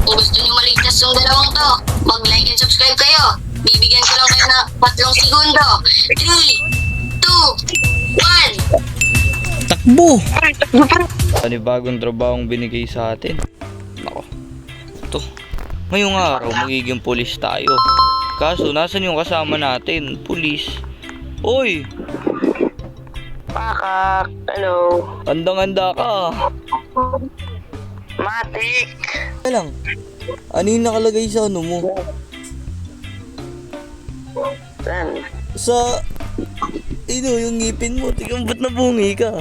Kung gusto nyo maligtas yung dalawang to, mag-like and subscribe kayo. Bibigyan ko lang kayo ng 3 segundo. 3, 2, 1. Takbo! Panibagong trabahong binigay sa atin. Nako. Ito. Ngayong araw, magiging pulis tayo. Kaso, nasan yung kasama natin? Pulis. Oy! Pakak, hello. Handang-handa ka. Matik. Kaya lang. Ano yung nakalagay sa ano mo? Saan? Sa... yung ngipin mo. Tingnan ba't nabungi ka?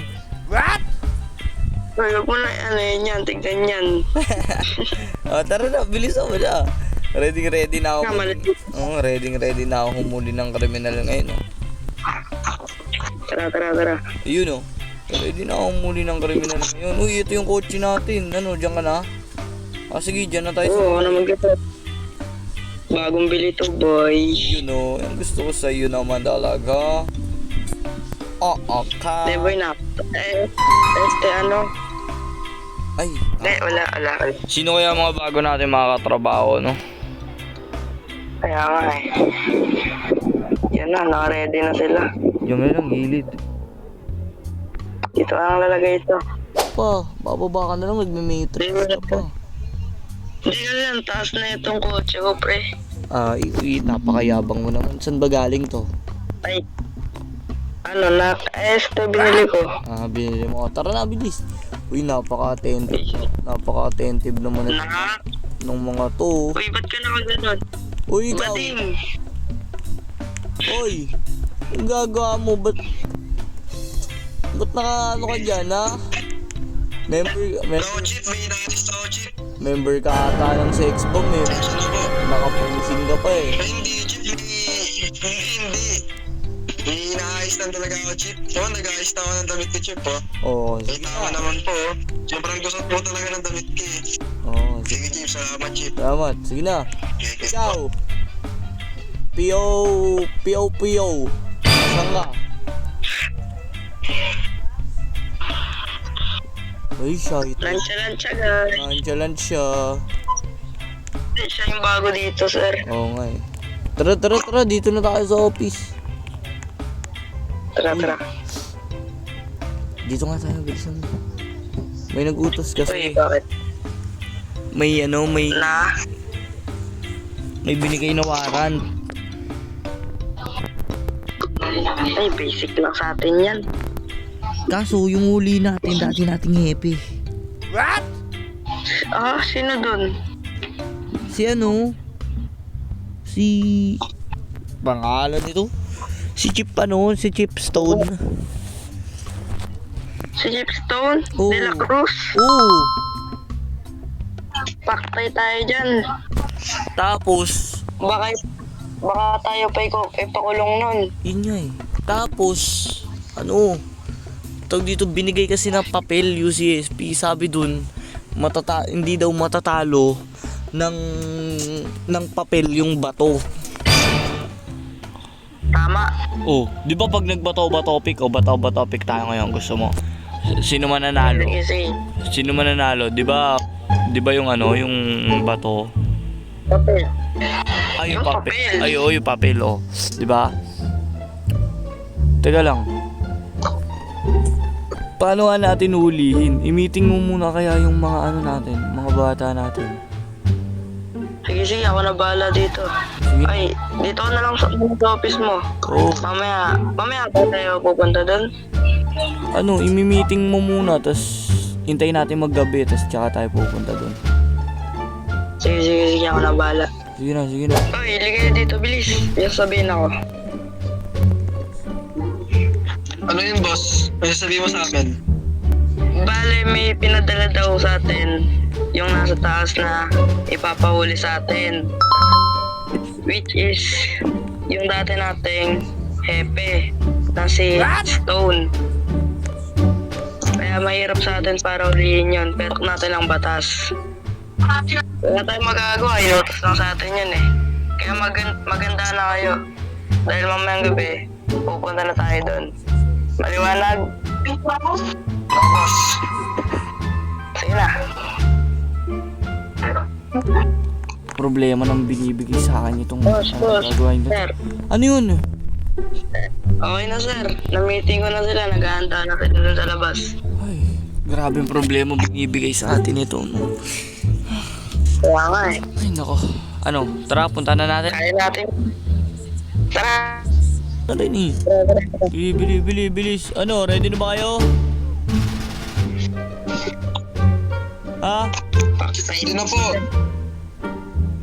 Huwag mo na ano yan, tignan yan. Tara na, bilis mo na. Ready na ako. Kamali. Ready na ako humuli ng kriminal ngayon. Tara. Ayun ready na ako humuli ng kriminal ngayon. Uy, ito yung kotse natin. Ano, dyan ka na? Sige, dyan na tayo sa... Oo, naman kita. Bagong bili to, boy. Yung gusto ko sa'yo naman talaga. Ka. Hindi, boy na. Ano? Ay. Hindi, wala. Sino kaya mga bago natin mga katrabaho, no? Kaya nga eh. Yan na, naka-ready na sila. Yung lang, gilid. Dito ang lalagay ito. Bababa ka na lang, magme-matrix ka pa. Hindi ka lang, taas na itong kotse ko, pre. Napakayabang mo naman. Saan ba galing to? Ay, binili ko. Binili mo. Tara na, bilis. Uy, napaka-attentive naman ng mga to. Uy, ba't ka naman ganun? Uy, ikaw. Bading. Uy, yung gagawa mo, ba't naka-ano ka dyan, ha? Member ka ata ng sex bomb eh. Nakapumusing ka pa eh. Hindi, Chip. Hindi. Inaayos lang talaga ako, Chip. Nag-aayos na ako ng damit ko, Chip, May tama naman po, Sobrang gusot po talaga ng damit ko, Sige, Chip. Salamat, Chip. Salamat. Sige na. Ikaw. P.O. Saan ka? Ay, siya ito. Lansya, guys. Nonchalant siya. Siya yung bago dito, sir. Oo nga eh. Tara. Dito na tayo sa office. Tara. Dito nga tayo, bilisan mo. May nag-utos Uy, kasi. bakit? May Na? may binigay na warrant. Ay, basic lang sa atin yan. Kaso yung huli natin, dati nating happy. Sino dun? Si pangalan nito? Si Chip Stone. Si Chipstone? Oo. De La Cruz? Oo. Paktay tayo dyan. Tapos, Baka tayo pa ipakulong nun. yun nga eh. Tapos, tawag dito, binigay kasi ng papel UCSP. Sabi dun, hindi daw matatalo ng papel yung bato. Tama. Di ba pag nagbato-batopic bato-batopic tayo ngayon, gusto mo? Sino man nanalo? Sige. Sino man nanalo? Di ba yung yung bato? Papel. Ay, yung Yung papel. papel. Ay, yung papel, Di ba? Teka lang. Paano nga natin hulihin? I-meeting mo muna kaya yung mga mga bata natin. Sige, ako na bahala dito. Sige. Ay, dito ka na lang sa office mo. Oo. Mamaya ba tayo pupunta doon? I-meeting mo muna, tas hintayin natin maggabi, tas tsaka tayo pupunta doon. Sige, ako na bahala. Sige na. Ay, ligay dito, bilis. Yung sabihin ako. Ano yun, boss? May sasabihin mo sa amin? Bale, may pinadala daw sa atin yung nasa taas na ipapahuli sa atin. Which is yung dati nating hepe na si Stone. Kaya mahirap sa atin para ulihin yun, pero natin ang batas. Wala tayong magagawa, inutos lang sa atin yun eh. Kaya maganda na kayo. Dahil mamayang gabi, pupunta na tayo doon. Maliwanag? Boss. Sige na. problema nang binibigay sa akin itong Boss, gagawin ko. sir. Ano yun? Okay na sir, na-meeting ko na sila, naghahanda na sila dun sa labas. Ay, grabe yung problema binibigay sa atin ito. No? Kaya nga eh, Ay, nako. Ano, tara, punta na natin. kaya natin. Tara! Ano ni? Bilis. Ano, ready na ba kayo? Ha? Ready na po.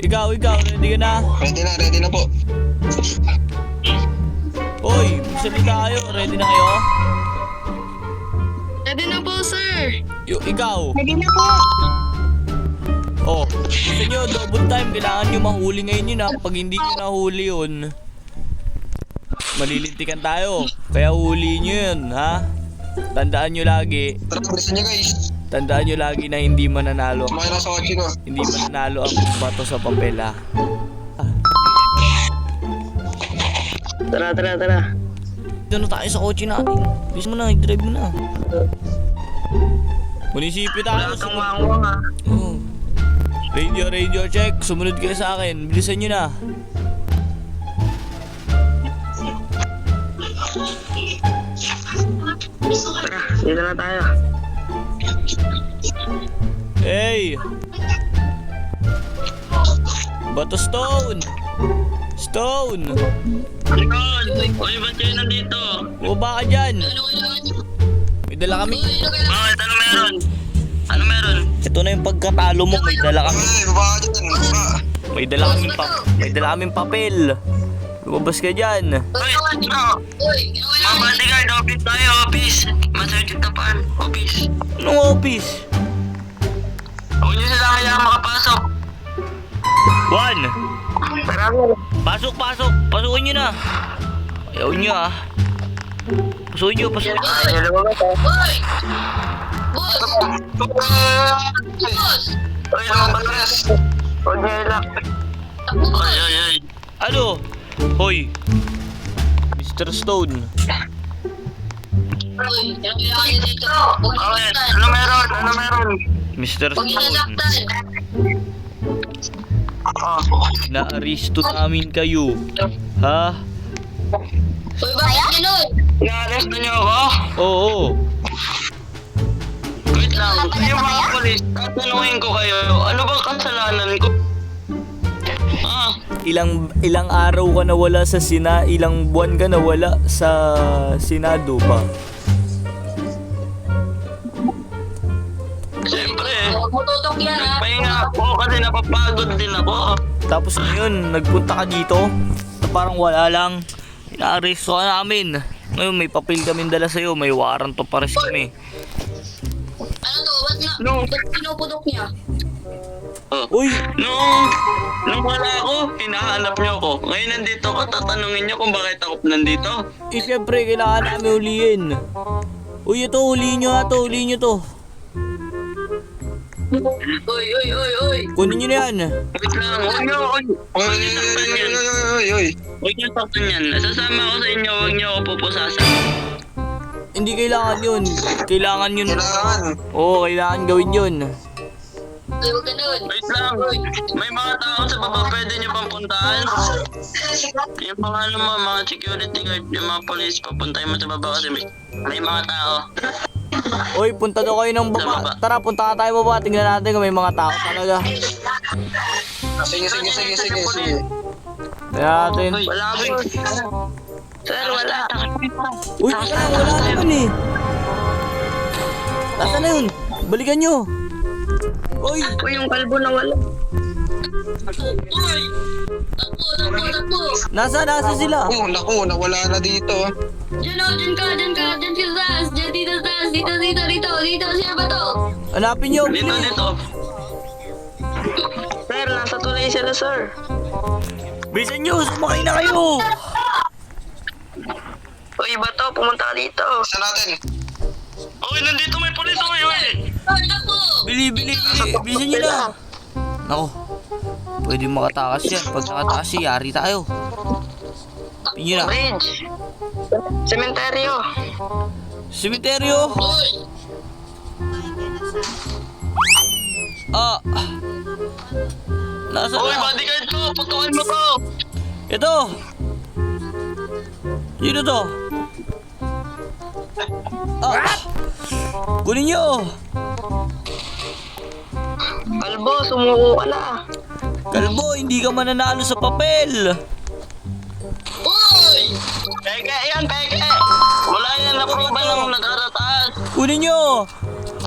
Ikaw, ready ka na? Ready na po. Hoy, salita kayo. Ready na kayo? Ready na po, sir. Ikaw. Ready na po. Oh, gusto nyo, double time. Kailangan nyo mahuli ngayon yun ha. Pag hindi nyo nahuli yun, malilintikan tayo. Kaya huli nyo yun, ha? Tandaan nyo lagi. Tara, bilisan niyo guys. Tandaan nyo lagi na hindi mananalo. Kumain na sa kotse ko. Hindi mananalo ang bato sa papel, ha? Tara. Dito na tayo sa kotse natin. Bilis mo na, i-drive mo na. Munisipyo tayo. Wala kang wangwang ha. Oh. Radio check. Sumunod kayo sa akin. Bilisan nyo na. Tara, dito na tayo. Hey! Bato Stone! Stone! Ayun! Uy, ba't kayo nandito? Baba ka dyan! Ano kailangan nyo? May dala kami. Ano kailangan? Bakit? Ano meron? Ito na yung pagkatalo mo. May dala kami. Ay, baba ka dyan. Baba. May dala kaming papel. Lumabas ka dyan. Uy, ano? Uy, ano Mga kailangan? bodyguard, office tayo, office. Masarjit na paan, office. Anong office? Huwag niyo sila kaya makapasok. Juan! Tara, Pasok! Pasukin nyo na! Ayaw nyo ah. Pasukin nyo. Ayaw lumabas ha. Uy! Boss! Uy, lumabas. Huwag niyo ilak. Takbo, boss! Ay. Ano? Hoy! Mr. Stone. Uy, ano kailangan nyo dito? Huwag nyo Okay, saktan. ano meron? Mr. Huwag nyo Stone. saktan. Na-aristo namin kayo. Ha? Uy, bakit ganun? Na-arrest na niyo ako? Oo. Wait lang, kayo mga polis, tatanungin ko kayo, ano bang kasalanan ko? Ilang araw ka nawala sa ilang buwan ka nawala sa Senado pa. Siyempre, Huwag mo tutok yan, ha? pahinga ako kasi napapagod din ako. Tapos ngayon, nagpunta ka dito. Parang wala lang. Ina-arresto ka namin. Ngayon, may papel kami dala sa'yo. May warrant of arrest kami. Ano to? Ba't pinuputok niya? Uy! Nung wala ako, hinahanap niyo ako. Ngayon nandito ako, tatanungin niyo kung bakit ako nandito. Eh, syempre, kailangan namin huliin. Uy, ito, huliin nyo ha to. Huliin nyo to. Uy! Kunin nyo na yan. Wait lang, huwag niyo saktan yan. Oy. Huwag niyo saktan yan. Sasama ako sa inyo, huwag niyo ako pupusasan. Hindi kailangan yun. Kailangan yun. Kailangan. Oo, kailangan gawin yun. Uy, huwag ganun. Wait lang, may mga tao sa baba pwede niyo pang puntahan. Yung mga mga security guard, yung mga police, papuntahin mo sa baba kasi may mga tao. Uy, punta daw kayo ng Sa baba. baba. Tara, punta ka tayo baba. Tingnan natin kung may mga tao talaga. Sige. Tingnan natin. Wala kami. Sir, wala. Uy, wala naman eh. Nasaan na yun? Balikan nyo. Uy, Uy, yung kalbo na wala. Uy! Takbo! nasa sila? Oh, naku, nawala na dito. Diyan ka sa taas! Diyan dito sa taas! Dito! Siya ba to? Hanapin nyo. Dito. Sir, nasa tulay sila, sir. Bilisan nyo, sumakay na kayo. Uy, bato, pumunta ka dito. Saan natin? Uy, nandito may pulis ako eh. Takbo! Bili. Bilisan nyo na. Nako, pwede makatakas yan. Pag nakatakas siya, yari tayo. Hanapin nyo na. Bridge. Sementeryo. Sementeryo. Uy! Ah. Nasaan Uy, na? bodyguard ko! Pagkawan mo ko! Ito! Sino to? Ah! Kunin nyo! Kalbo, sumuko ka na. Kalbo, hindi ka mananalo sa papel! Uy! Peke yan, peke! Wala yan na proof ng nakarataas. Kunin nyo!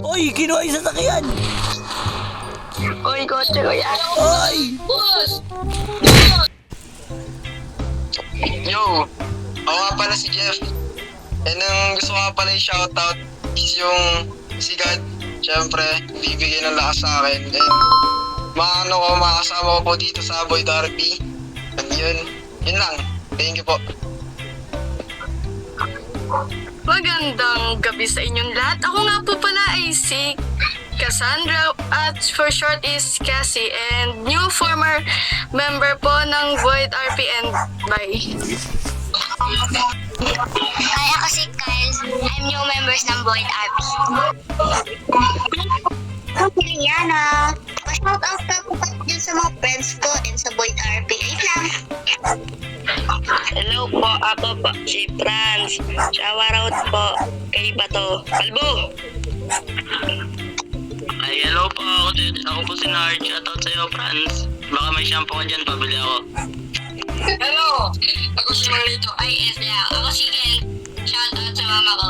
Oy, kinuha yung sasakyan! Uy, kotse ko yan. Oy! Boss! Yo, ako nga pala si Jeff. And ang gusto ko nga pala i-shoutout is yung si God. Siyempre, bibigay ng lakas sa akin. And makasama ko po dito sa Void RP. And yun lang. Thank you po. Magandang gabi sa inyong lahat. Ako nga po pala ay si Cassandra at for short is Cassie and new former member po ng Void RP and bye. Hi, ako si Kyle. I'm new members ng Void RP. Ako si Rihanna. Pa-shout out ka po dyan sa mga friends ko and sa Void RP. Ayun lang. Hello po, ako po si Franz. Shoutout po kay Bato. Kalbo! Ay, hello po. Ako po si Nard. Shoutout sa'yo, Franz. Baka may shampoo ka dyan, pabili ako. Hello! Ako si Marlito. Ay, yes lang. Ako si Ken. Shout out sa mama ko.